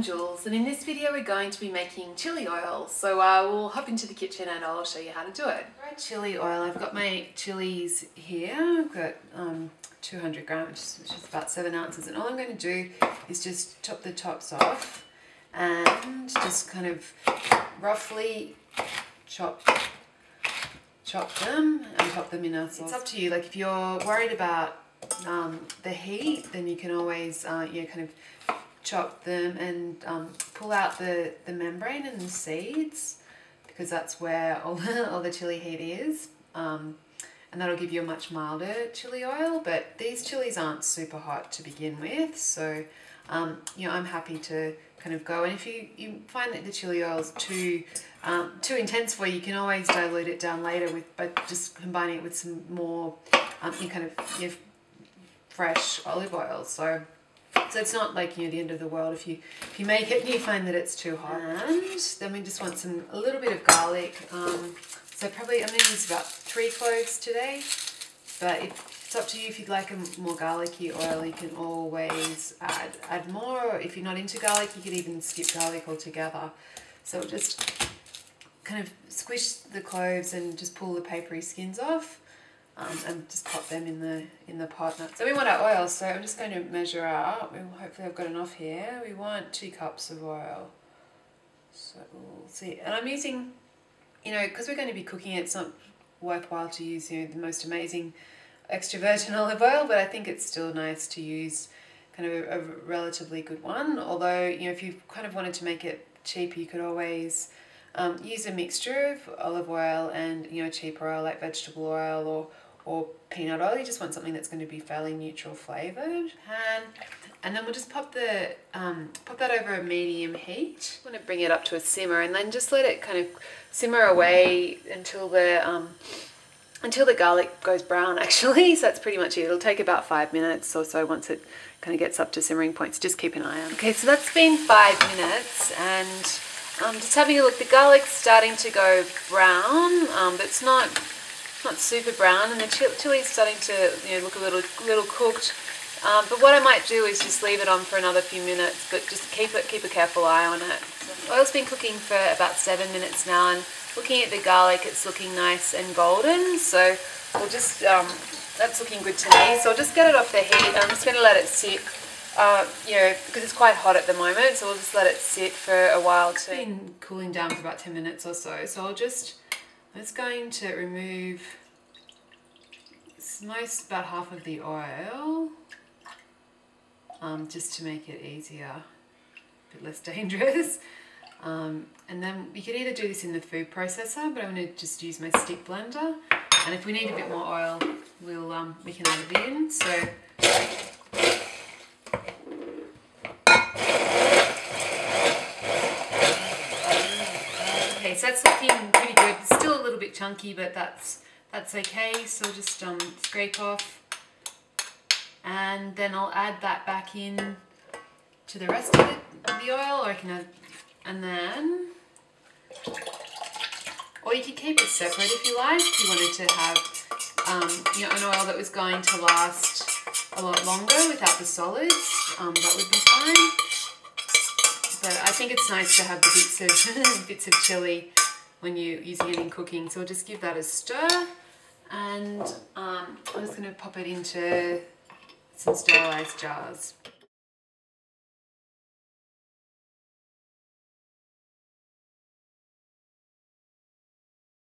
I'm Jules, and in this video we're going to be making chili oil. So we'll hop into the kitchen and I'll show you how to do it. Right, chili oil. I've got my chilies here. I've got 200 grams, which is about 7 ounces. And all I'm going to do is just chop the tops off and just kind of roughly chop them and pop them in a sauce. It's up to you. Like if you're worried about the heat, then you can always kind of chop them and pull out the membrane and the seeds, because that's where all the chili heat is, and that'll give you a much milder chili oil. But these chilies aren't super hot to begin with, so I'm happy to kind of go. And if you find that the chili oil is too intense for you, you can always dilute it down later by just combining it with some more fresh olive oil. So it's not like the end of the world if you make it and you find that it's too hot. And then we just want a little bit of garlic. So probably I'm going to use about 3 cloves today, but it's up to you. If you'd like a more garlicky oil, you can always add more. Or if you're not into garlic, you could even skip garlic altogether. So just kind of squish the cloves and just pull the papery skins off. And just pop them in the pot. So we want our oil, so I'm just going to measure out. Hopefully I've got enough here. We want 2 cups of oil. So we'll see. And I'm using, because we're going to be cooking it, it's not worthwhile to use the most amazing extra virgin olive oil, but I think it's still nice to use kind of a relatively good one. Although, if you kind of wanted to make it cheap, you could always use a mixture of olive oil and cheaper oil like vegetable oil or peanut oil. You just want something that's going to be fairly neutral flavoured. And then we'll just pop that over a medium heat. I want to bring it up to a simmer and then just let it kind of simmer away until the garlic goes brown, actually. So that's pretty much it. It'll take about 5 minutes or so once it kind of gets up to simmering points. Just keep an eye on. Okay, so that's been 5 minutes, and just having a look, the garlic's starting to go brown, but it's not super brown, and the chili's starting to look a little cooked. But what I might do is just leave it on for another few minutes, but just keep a careful eye on it. The oil's been cooking for about 7 minutes now, and looking at the garlic, it's looking nice and golden. So we'll just that's looking good to me. So I'll just get it off the heat. I'm just going to let it sit. Because it's quite hot at the moment, so we'll just let it sit for a while. It's been cooling down for about 10 minutes or so. So I'm just going to remove about half of the oil, just to make it easier, a bit less dangerous. And then you could either do this in the food processor, but I'm going to just use my stick blender. And if we need a bit more oil, we can add it in. So. Okay, so that's looking pretty good. It's still a little bit chunky, but that's okay. So I'll just scrape off, and then I'll add that back in to the rest of the oil, or I can add, and then, or you could keep it separate if you like. If you wanted to have an oil that was going to last a lot longer without the solids, that would be fine. But I think it's nice to have the bits of chili when you're using it in cooking. So I'll just give that a stir, and I'm just going to pop it into some sterilised jars.